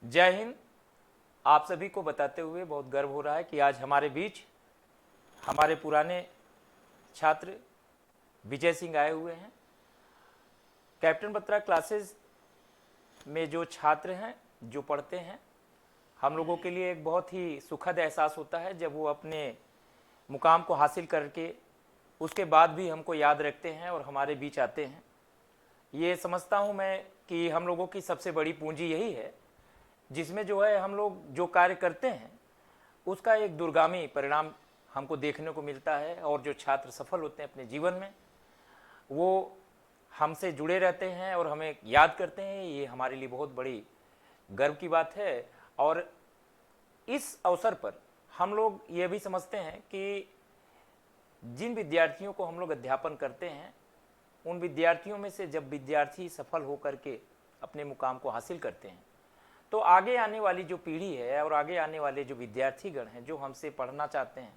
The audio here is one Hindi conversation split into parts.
जय हिंद। आप सभी को बताते हुए बहुत गर्व हो रहा है कि आज हमारे बीच हमारे पुराने छात्र विजय सिंह आए हुए हैं। कैप्टन बत्रा क्लासेस में जो छात्र हैं, जो पढ़ते हैं, हम लोगों के लिए एक बहुत ही सुखद एहसास होता है जब वो अपने मुकाम को हासिल करके उसके बाद भी हमको याद रखते हैं और हमारे बीच आते हैं। ये समझता हूँ मैं कि हम लोगों की सबसे बड़ी पूंजी यही है, जिसमें जो है हम लोग जो कार्य करते हैं उसका एक दूरगामी परिणाम हमको देखने को मिलता है। और जो छात्र सफल होते हैं अपने जीवन में, वो हमसे जुड़े रहते हैं और हमें याद करते हैं। ये हमारे लिए बहुत बड़ी गर्व की बात है। और इस अवसर पर हम लोग ये भी समझते हैं कि जिन विद्यार्थियों को हम लोग अध्यापन करते हैं, उन विद्यार्थियों में से जब विद्यार्थी सफल होकर के अपने मुकाम को हासिल करते हैं, तो आगे आने वाली जो पीढ़ी है और आगे आने वाले जो विद्यार्थीगण हैं, जो हमसे पढ़ना चाहते हैं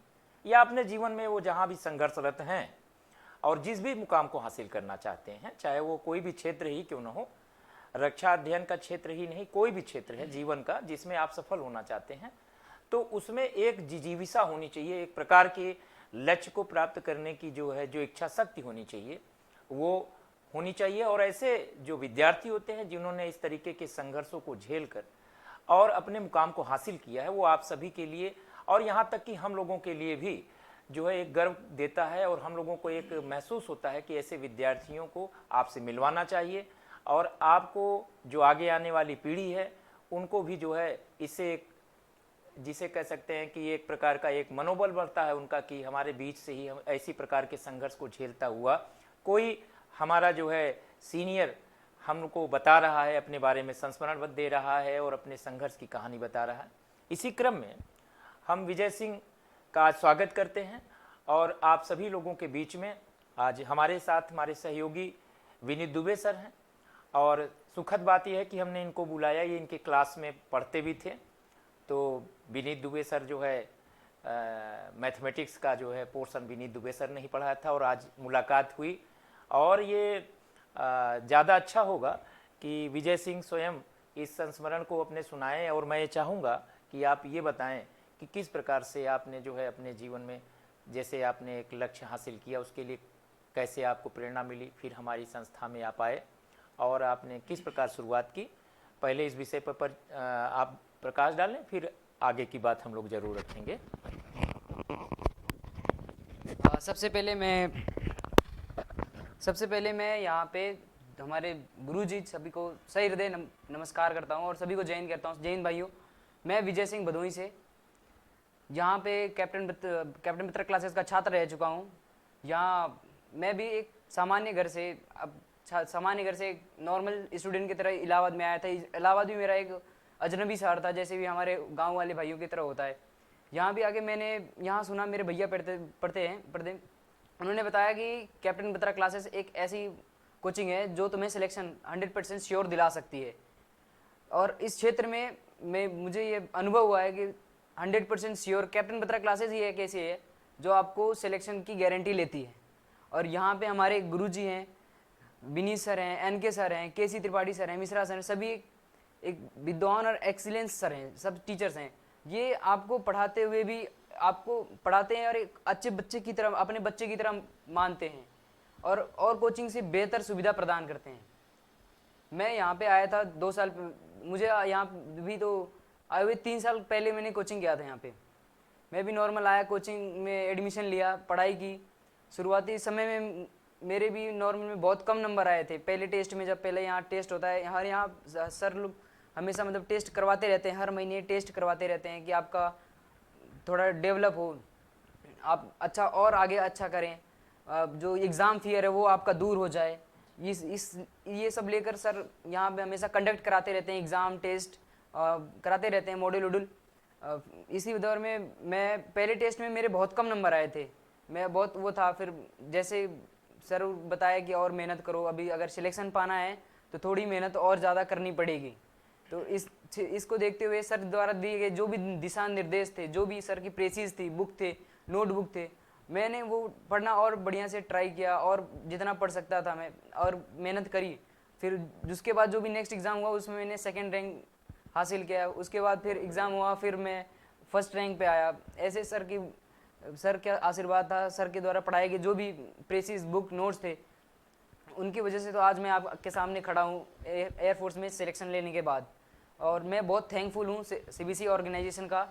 या अपने जीवन में वो जहाँ भी संघर्षरत हैं और जिस भी मुकाम को हासिल करना चाहते हैं, चाहे वो कोई भी क्षेत्र ही क्यों न हो, रक्षा अध्ययन का क्षेत्र ही नहीं, कोई भी क्षेत्र है जीवन का जिसमें आप सफल होना चाहते हैं, तो उसमें एक जिजीविसा होनी चाहिए, एक प्रकार के लक्ष्य को प्राप्त करने की जो है जो इच्छा शक्ति होनी चाहिए, वो होनी चाहिए। और ऐसे जो विद्यार्थी होते हैं जिन्होंने इस तरीके के संघर्षों को झेल कर और अपने मुकाम को हासिल किया है, वो आप सभी के लिए और यहाँ तक कि हम लोगों के लिए भी जो है एक गर्व देता है। और हम लोगों को एक महसूस होता है कि ऐसे विद्यार्थियों को आपसे मिलवाना चाहिए और आपको जो आगे आने वाली पीढ़ी है उनको भी जो है इससे एक, जिसे कह सकते हैं कि एक प्रकार का एक मनोबल बढ़ता है उनका कि हमारे बीच से ही हम ऐसी प्रकार के संघर्ष को झेलता हुआ कोई हमारा जो है सीनियर हमको बता रहा है, अपने बारे में संस्मरण दे रहा है और अपने संघर्ष की कहानी बता रहा है। इसी क्रम में हम विजय सिंह का स्वागत करते हैं। और आप सभी लोगों के बीच में आज हमारे साथ हमारे सहयोगी विनीत दुबे सर हैं। और सुखद बात यह है कि हमने इनको बुलाया, ये इनके क्लास में पढ़ते भी थे। तो विनीत दुबे सर जो है मैथमेटिक्स का जो है पोर्शन विनीत दुबे सर ने ही पढ़ाया था और आज मुलाकात हुई। और ये ज़्यादा अच्छा होगा कि विजय सिंह स्वयं इस संस्मरण को अपने सुनाएं। और मैं ये चाहूँगा कि आप ये बताएं कि किस प्रकार से आपने जो है अपने जीवन में, जैसे आपने एक लक्ष्य हासिल किया, उसके लिए कैसे आपको प्रेरणा मिली, फिर हमारी संस्था में आप आए और आपने किस प्रकार शुरुआत की। पहले इस विषय पर आप प्रकाश डालें, फिर आगे की बात हम लोग जरूर रखेंगे। सबसे पहले मैं यहाँ पे हमारे गुरुजी सभी को सही हृदय नमस्कार करता हूँ और सभी को जय हिंद कहता हूँ। जय हिंद भाइयों। मैं विजय सिंह भदोही से यहाँ पे कैप्टन मित्र क्लासेस का छात्र रह चुका हूँ। यहाँ मैं भी एक सामान्य घर से एक नॉर्मल स्टूडेंट की तरह इलाहाबाद में आया था। इलाहाबाद भी मेरा एक अजनबी शहर था, जैसे भी हमारे गाँव वाले भाइयों की तरह होता है। यहाँ भी आके मैंने यहाँ सुना, मेरे भैया पढ़ते उन्होंने बताया कि कैप्टन बत्रा क्लासेस एक ऐसी कोचिंग है जो तुम्हें सिलेक्शन 100% श्योर दिला सकती है। और इस क्षेत्र में मुझे ये अनुभव हुआ है कि 100% श्योर कैप्टन बत्रा क्लासेस ही एक ऐसी है जो आपको सिलेक्शन की गारंटी लेती है। और यहाँ पे हमारे गुरुजी हैं, विनीत सर हैं, एनके सर हैं, केसी त्रिपाठी सर हैं, मिश्रा सर हैं, सभी एक विद्वान और एक्सीलेंस सर हैं, सब टीचर्स हैं। ये आपको पढ़ाते हुए भी आपको पढ़ाते हैं और एक अच्छे बच्चे की तरह, अपने बच्चे की तरह मानते हैं और कोचिंग से बेहतर सुविधा प्रदान करते हैं। मैं यहाँ पे आया था 2 साल, मुझे यहाँ भी तो आए हुए 3 साल पहले मैंने कोचिंग किया था। यहाँ पे मैं भी नॉर्मल आया, कोचिंग में एडमिशन लिया, पढ़ाई की। शुरुआती समय में मेरे भी नॉर्मल में बहुत कम नंबर आए थे पहले टेस्ट में। जब पहले यहाँ टेस्ट होता है, यहाँ सर लोग हमेशा मतलब टेस्ट करवाते रहते हैं, हर महीने टेस्ट करवाते रहते हैं कि आपका थोड़ा डेवलप हो, आप अच्छा और आगे अच्छा करें, जो एग्ज़ाम फियर है वो आपका दूर हो जाए। ये सब लेकर सर यहाँ पे हमेशा कंडक्ट कराते रहते हैं, एग्ज़ाम टेस्ट कराते रहते हैं, मॉड्यूल वॉड्यूल। इसी दौर में मैं पहले टेस्ट में मेरे बहुत कम नंबर आए थे, मैं बहुत वो था। फिर जैसे सर बताया कि और मेहनत करो, अभी अगर सिलेक्शन पाना है तो थोड़ी मेहनत और ज़्यादा करनी पड़ेगी। तो इसको देखते हुए सर द्वारा दिए गए जो भी दिशा निर्देश थे, जो भी सर की प्रेसिस थी, बुक थे, नोटबुक थे, मैंने वो पढ़ना और बढ़िया से ट्राई किया और जितना पढ़ सकता था मैं और मेहनत करी। फिर उसके बाद जो भी नेक्स्ट एग्ज़ाम हुआ उसमें मैंने सेकंड रैंक हासिल किया। उसके बाद फिर एग्ज़ाम हुआ, फिर मैं फर्स्ट रैंक पे आया। ऐसे सर का आशीर्वाद था, सर के द्वारा पढ़ाए गए जो भी प्रेसिस बुक नोट्स थे, उनकी वजह से तो आज मैं आपके सामने खड़ा हूँ एयरफोर्स में सिलेक्शन लेने के बाद। और मैं बहुत थैंकफुल हूँ सीबीसी ऑर्गेनाइजेशन का,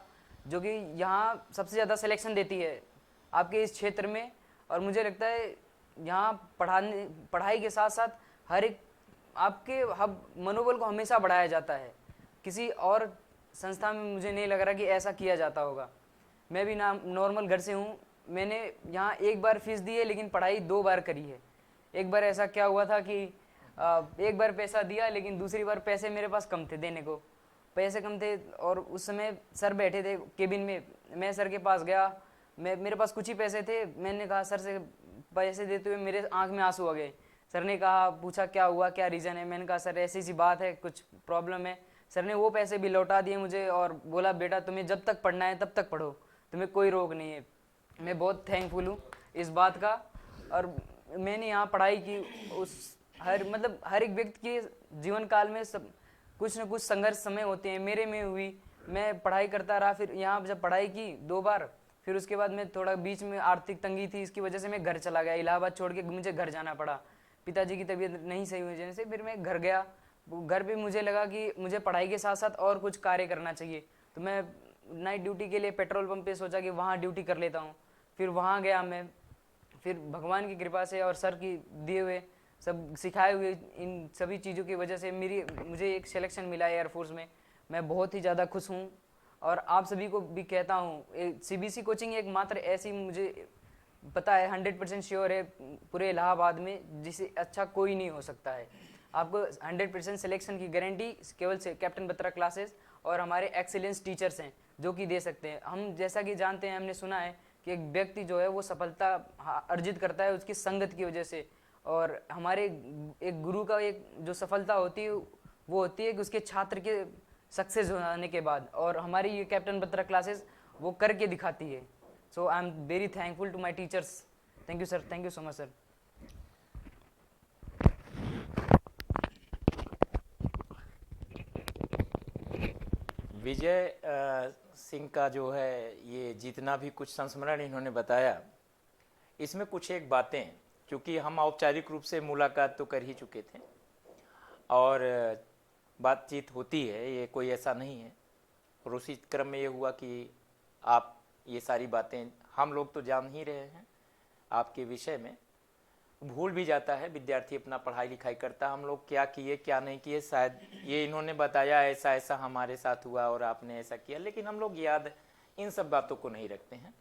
जो कि यहाँ सबसे ज़्यादा सिलेक्शन देती है आपके इस क्षेत्र में। और मुझे लगता है यहाँ पढ़ाई के साथ साथ हर एक आपके मनोबल को हमेशा बढ़ाया जाता है। किसी और संस्था में मुझे नहीं लग रहा कि ऐसा किया जाता होगा। मैं भी नॉर्मल घर से हूँ, मैंने यहाँ एक बार फीस दी है, लेकिन पढ़ाई 2 बार करी है। एक बार ऐसा क्या हुआ था कि एक बार पैसा दिया, लेकिन दूसरी बार पैसे मेरे पास कम थे, देने को पैसे कम थे। और उस समय सर बैठे थे केबिन में, मैं सर के पास गया, मेरे पास कुछ ही पैसे थे। मैंने कहा सर से पैसे देते हुए मेरे आंख में आंसू आ गए। सर ने पूछा क्या हुआ, क्या रीज़न है। मैंने कहा सर ऐसी सी बात है, कुछ प्रॉब्लम है। सर ने वो पैसे भी लौटा दिए मुझे और बोला बेटा तुम्हें जब तक पढ़ना है तब तक पढ़ो, तुम्हें कोई रोक नहीं है। मैं बहुत थैंकफुल हूँ इस बात का। और मैंने यहाँ पढ़ाई की, हर एक व्यक्ति के जीवन काल में सब कुछ न कुछ संघर्ष समय होते हैं, मेरे में हुई। मैं पढ़ाई करता रहा, फिर यहाँ जब पढ़ाई की 2 बार, फिर उसके बाद में थोड़ा बीच में आर्थिक तंगी थी, इसकी वजह से मैं घर चला गया। इलाहाबाद छोड़ के मुझे घर जाना पड़ा, पिताजी की तबीयत नहीं सही हुई वजह से। फिर मैं घर गया, घर पे मुझे लगा कि मुझे पढ़ाई के साथ साथ और कुछ कार्य करना चाहिए। तो मैं नाइट ड्यूटी के लिए पेट्रोल पंप पे सोचा कि वहाँ ड्यूटी कर लेता हूँ। फिर वहाँ गया मैं, फिर भगवान की कृपा से और सर की दिए हुए सब सिखाए हुए इन सभी चीज़ों की वजह से मुझे एक सिलेक्शन मिला है एयरफोर्स में। मैं बहुत ही ज़्यादा खुश हूँ। और आप सभी को भी कहता हूँ, सीबीसी कोचिंग एक मात्र ऐसी, मुझे पता है 100% श्योर है पूरे इलाहाबाद में, जिसे अच्छा कोई नहीं हो सकता है। आपको 100% सिलेक्शन की गारंटी केवल से कैप्टन बत्रा क्लासेस और हमारे एक्सीलेंस टीचर्स हैं जो कि दे सकते हैं। हम जैसा कि जानते हैं, हमने सुना है कि एक व्यक्ति जो है वो सफलता अर्जित करता है उसकी संगत की वजह से। और हमारे एक गुरु का एक जो सफलता होती है वो होती है कि उसके छात्र के सक्सेस होने के बाद। और हमारी ये कैप्टन बत्रा क्लासेस वो करके दिखाती है। So I am very thankful to my teachers. Thank you sir, thank you so much sir. Vijay Singh का जो है ये जितना भी कुछ संस्मरण इन्होंने बताया, इसमें कुछ एक बातें, क्योंकि हम औपचारिक रूप से मुलाकात तो कर ही चुके थे और बातचीत होती है, ये कोई ऐसा नहीं है। और उसी क्रम में ये हुआ कि आप ये सारी बातें हम लोग तो जान ही रहे हैं आपके विषय में। भूल भी जाता है विद्यार्थी, अपना पढ़ाई लिखाई करता, हम लोग क्या किए क्या नहीं किए। शायद ये इन्होंने बताया ऐसा ऐसा हमारे साथ हुआ और आपने ऐसा किया, लेकिन हम लोग याद इन सब बातों को नहीं रखते हैं,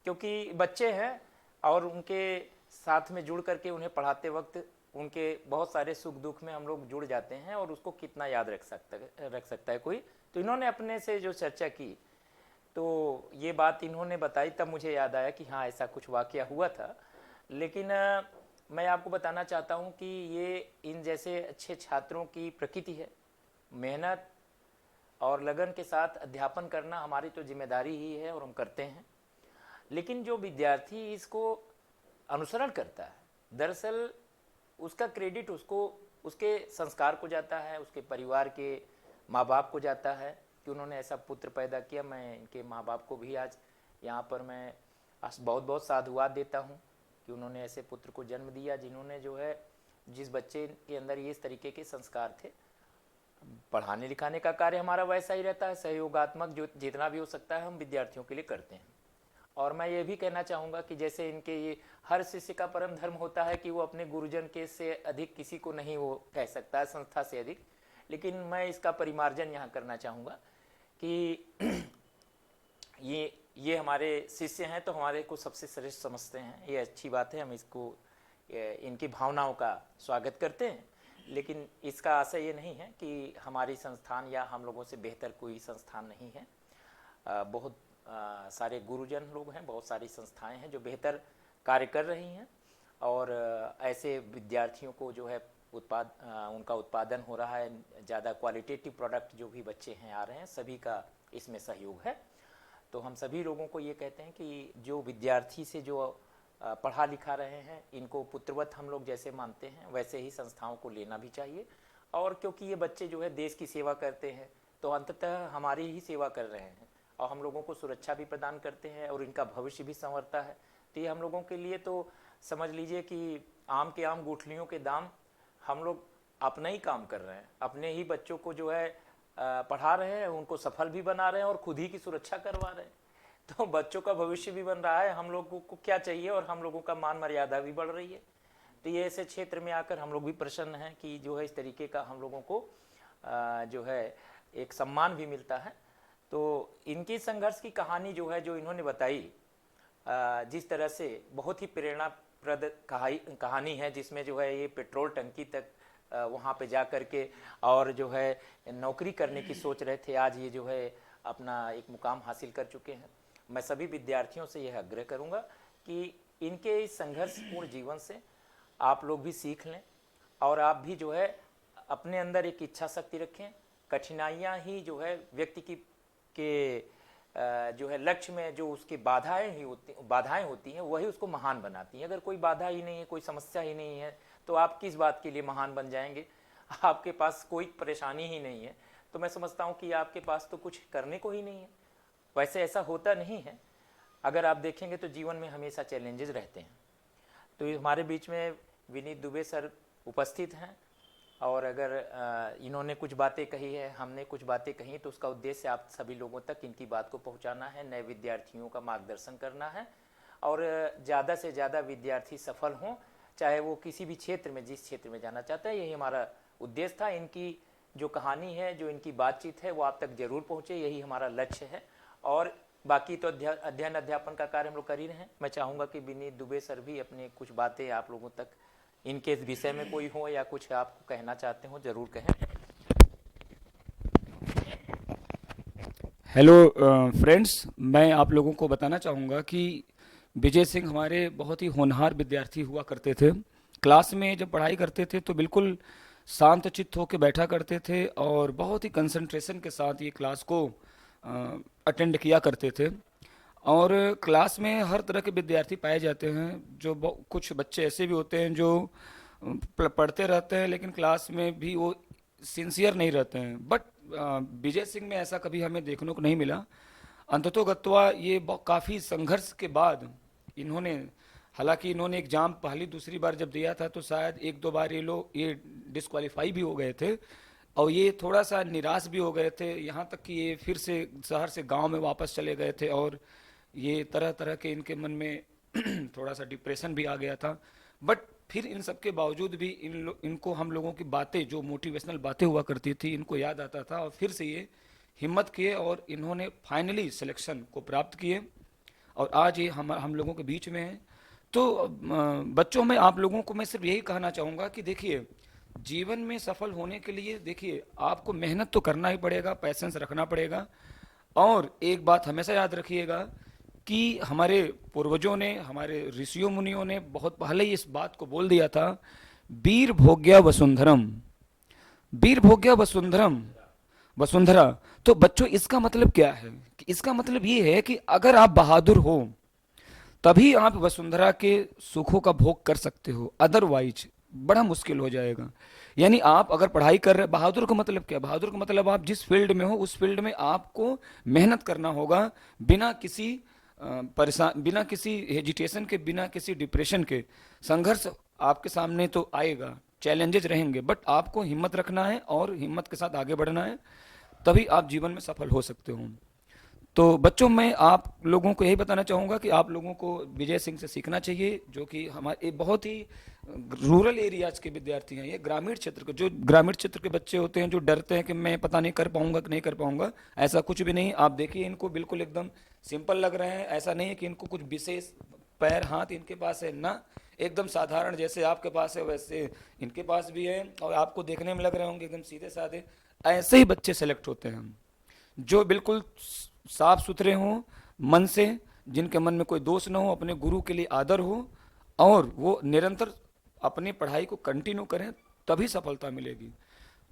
क्योंकि बच्चे हैं और उनके साथ में जुड़ करके उन्हें पढ़ाते वक्त उनके बहुत सारे सुख दुख में हम लोग जुड़ जाते हैं, और उसको कितना याद रख सकता है कोई। तो इन्होंने अपने से जो चर्चा की, तो ये बात इन्होंने बताई, तब मुझे याद आया कि हाँ ऐसा कुछ वाकया हुआ था। लेकिन मैं आपको बताना चाहता हूँ कि ये इन जैसे अच्छे छात्रों की प्रकृति है। मेहनत और लगन के साथ अध्यापन करना हमारी तो जिम्मेदारी ही है और हम करते हैं। लेकिन जो विद्यार्थी इसको अनुसरण करता है, दरअसल उसका क्रेडिट उसको उसके संस्कार को जाता है, उसके परिवार के माँ बाप को जाता है कि उन्होंने ऐसा पुत्र पैदा किया। मैं इनके माँ बाप को भी आज यहाँ पर मैं बहुत बहुत साधुवाद देता हूँ कि उन्होंने ऐसे पुत्र को जन्म दिया, जिन्होंने जो है जिस बच्चे के अंदर ये इस तरीके के संस्कार थे। पढ़ाने लिखाने का कार्य हमारा वैसा ही रहता है, सहयोगात्मक जो जितना भी हो सकता है हम विद्यार्थियों के लिए करते हैं। और मैं ये भी कहना चाहूँगा कि जैसे इनके ये हर शिष्य का परम धर्म होता है कि वो अपने गुरुजन के से अधिक किसी को नहीं वो कह सकता है, संस्था से अधिक। लेकिन मैं इसका परिमार्जन यहाँ करना चाहूँगा कि ये हमारे शिष्य हैं तो हमारे को सबसे श्रेष्ठ समझते हैं, ये अच्छी बात है, हम इसको इनकी भावनाओं का स्वागत करते हैं। लेकिन इसका आशय ये नहीं है कि हमारी संस्थान या हम लोगों से बेहतर कोई संस्थान नहीं है। बहुत सारे गुरुजन लोग हैं, बहुत सारी संस्थाएं हैं जो बेहतर कार्य कर रही हैं, और ऐसे विद्यार्थियों को जो है उनका उत्पादन हो रहा है, ज़्यादा क्वालिटेटिव प्रोडक्ट जो भी बच्चे हैं आ रहे हैं, सभी का इसमें सहयोग है। तो हम सभी लोगों को ये कहते हैं कि जो विद्यार्थी से जो पढ़ा लिखा रहे हैं, इनको पुत्रवत हम लोग जैसे मानते हैं, वैसे ही संस्थाओं को लेना भी चाहिए। और क्योंकि ये बच्चे जो है देश की सेवा करते हैं, तो अंततः हमारी ही सेवा कर रहे हैं और हम लोगों को सुरक्षा भी प्रदान करते हैं और इनका भविष्य भी संवरता है। तो ये हम लोगों के लिए तो समझ लीजिए कि आम के आम गुठलियों के दाम, हम लोग अपना ही काम कर रहे हैं, अपने ही बच्चों को जो है पढ़ा रहे हैं, उनको सफल भी बना रहे हैं और खुद ही की सुरक्षा करवा रहे हैं। तो बच्चों का भविष्य भी बन रहा है, हम लोगों को क्या चाहिए, और हम लोगों का मान मर्यादा भी बढ़ रही है। तो ये ऐसे क्षेत्र में आकर हम लोग भी प्रसन्न हैं कि जो है इस तरीके का हम लोगों को जो है एक सम्मान भी मिलता है। तो इनकी संघर्ष की कहानी जो है, जो इन्होंने बताई, जिस तरह से बहुत ही प्रेरणाप्रद कहानी है, जिसमें जो है ये पेट्रोल टंकी तक वहाँ पे जा कर के और जो है नौकरी करने की सोच रहे थे, आज ये जो है अपना एक मुकाम हासिल कर चुके हैं। मैं सभी विद्यार्थियों से यह आग्रह करूँगा कि इनके इस संघर्षपूर्ण जीवन से आप लोग भी सीख लें और आप भी जो है अपने अंदर एक इच्छा शक्ति रखें। कठिनाइयाँ ही जो है व्यक्ति के जो है लक्ष्य में जो उसकी बाधाएं होती हैं, वही उसको महान बनाती हैं। अगर कोई बाधा ही नहीं है, कोई समस्या ही नहीं है, तो आप किस बात के लिए महान बन जाएंगे? आपके पास कोई परेशानी ही नहीं है, तो मैं समझता हूँ कि आपके पास तो कुछ करने को ही नहीं है। वैसे ऐसा होता नहीं है, अगर आप देखेंगे तो जीवन में हमेशा चैलेंजेस रहते हैं। तो हमारे बीच में विनीत दुबे सर उपस्थित हैं और अगर इन्होंने कुछ बातें कही है, हमने कुछ बातें कही, तो उसका उद्देश्य आप सभी लोगों तक इनकी बात को पहुंचाना है, नए विद्यार्थियों का मार्गदर्शन करना है और ज़्यादा से ज़्यादा विद्यार्थी सफल हों, चाहे वो किसी भी क्षेत्र में, जिस क्षेत्र में जाना चाहता है। यही हमारा उद्देश्य था। इनकी जो कहानी है, जो इनकी बातचीत है, वो आप तक जरूर पहुँचे, यही हमारा लक्ष्य है। और बाकी तो अध्ययन अध्यापन का कार्य हम लोग कर ही रहे हैं। मैं चाहूँगा कि विनीत दुबे सर भी अपने कुछ बातें आप लोगों तक इनके इस विषय में कोई हो या कुछ आपको कहना चाहते हो, जरूर कहें। हेलो फ्रेंड्स, मैं आप लोगों को बताना चाहूँगा कि विजय सिंह हमारे बहुत ही होनहार विद्यार्थी हुआ करते थे। क्लास में जब पढ़ाई करते थे तो बिल्कुल शांत चित्त होकर बैठा करते थे और बहुत ही कंसंट्रेशन के साथ ये क्लास को अटेंड किया करते थे। और क्लास में हर तरह के विद्यार्थी पाए जाते हैं। जो कुछ बच्चे ऐसे भी होते हैं जो पढ़ते रहते हैं लेकिन क्लास में भी वो सिंसियर नहीं रहते हैं, बट विजय सिंह में ऐसा कभी हमें देखने को नहीं मिला। अंततोगत्वा ये काफ़ी संघर्ष के बाद इन्होंने, हालांकि इन्होंने एग्जाम पहली दूसरी बार जब दिया था तो शायद एक दो बार ये डिस्क्वालीफाई भी हो गए थे और ये थोड़ा सा निराश भी हो गए थे, यहाँ तक कि ये फिर से शहर से गांव में वापस चले गए थे और ये तरह तरह के इनके मन में थोड़ा सा डिप्रेशन भी आ गया था। बट फिर इन सब के बावजूद भी इनको हम लोगों की बातें, जो मोटिवेशनल बातें हुआ करती थी, इनको याद आता था और फिर से ये हिम्मत किए और इन्होंने फाइनली सिलेक्शन को प्राप्त किए और आज ये हम लोगों के बीच में है। तो बच्चों में आप लोगों को मैं सिर्फ यही कहना चाहूँगा कि देखिए, जीवन में सफल होने के लिए देखिए आपको मेहनत तो करना ही पड़ेगा, पैसेंस रखना पड़ेगा। और एक बात हमेशा याद रखिएगा कि हमारे पूर्वजों ने, हमारे ऋषियों मुनियों ने बहुत पहले ही इस बात को बोल दिया था, वीर भोग्या वसुंधरम, वीर भोग्या वसुंधरम वसुंधरा। तो बच्चों इसका मतलब क्या है? कि इसका मतलब ये है कि अगर आप बहादुर हो तभी आप वसुंधरा के सुखों का भोग कर सकते हो, अदरवाइज बड़ा मुश्किल हो जाएगा। यानी आप अगर पढ़ाई कर रहे, बहादुर का मतलब क्या? बहादुर का मतलब आप जिस फील्ड में हो उस फील्ड में आपको मेहनत करना होगा, बिना किसी परेशान, बिना किसी हेजिटेशन के, बिना किसी डिप्रेशन के। संघर्ष आपके सामने तो आएगा, चैलेंजेस रहेंगे, बट आपको हिम्मत रखना है और हिम्मत के साथ आगे बढ़ना है, तभी आप जीवन में सफल हो सकते हो। तो बच्चों, मैं आप लोगों को यही बताना चाहूँगा कि आप लोगों को विजय सिंह से सीखना चाहिए, जो कि हमारे बहुत ही रूरल एरियाज के विद्यार्थी हैं। ये ग्रामीण क्षेत्र के, जो ग्रामीण क्षेत्र के बच्चे होते हैं, जो डरते हैं कि मैं पता नहीं कर पाऊंगा कि नहीं कर पाऊंगा, ऐसा कुछ भी नहीं। आप देखिए, इनको बिल्कुल एकदम सिंपल लग रहे हैं। ऐसा नहीं है कि इनको कुछ विशेष पैर हाथ इनके पास है ना, एकदम साधारण जैसे आपके पास है वैसे इनके पास भी है और आपको देखने में लग रहे होंगे एकदम सीधे साधे। ऐसे ही बच्चे सेलेक्ट होते हैं जो बिल्कुल साफ सुथरे हों मन से, जिनके मन में कोई दोष ना हो, अपने गुरु के लिए आदर हो और वो निरंतर अपनी पढ़ाई को कंटिन्यू करें, तभी सफलता मिलेगी।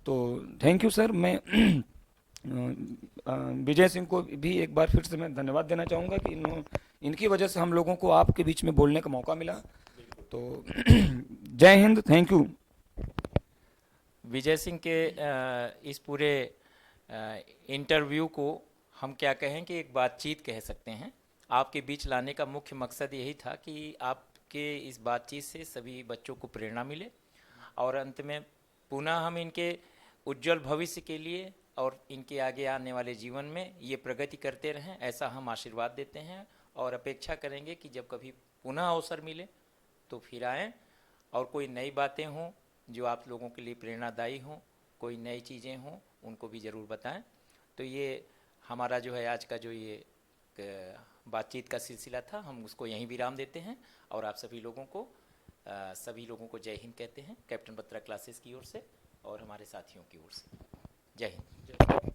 तो थैंक यू सर। मैं विजय सिंह को भी एक बार फिर से मैं धन्यवाद देना चाहूँगा कि इनकी वजह से हम लोगों को आपके बीच में बोलने का मौका मिला। तो जय हिंद, थैंक यू। विजय सिंह के इस पूरे इंटरव्यू को हम क्या कहें कि एक बातचीत कह सकते हैं। आपके बीच लाने का मुख्य मकसद यही था कि आपके इस बातचीत से सभी बच्चों को प्रेरणा मिले और अंत में पुनः हम इनके उज्जवल भविष्य के लिए और इनके आगे आने वाले जीवन में ये प्रगति करते रहें, ऐसा हम आशीर्वाद देते हैं और अपेक्षा करेंगे कि जब कभी पुनः अवसर मिले तो फिर आएँ और कोई नई बातें हों जो आप लोगों के लिए प्रेरणादायी हों, कोई नई चीज़ें हों, उनको भी ज़रूर बताएं। तो ये हमारा जो है आज का जो ये बातचीत का सिलसिला था, हम उसको यहीं विराम देते हैं और आप सभी लोगों को जय हिंद कहते हैं कैप्टन बत्रा क्लासेस की ओर से और हमारे साथियों की ओर से। जय हिंद।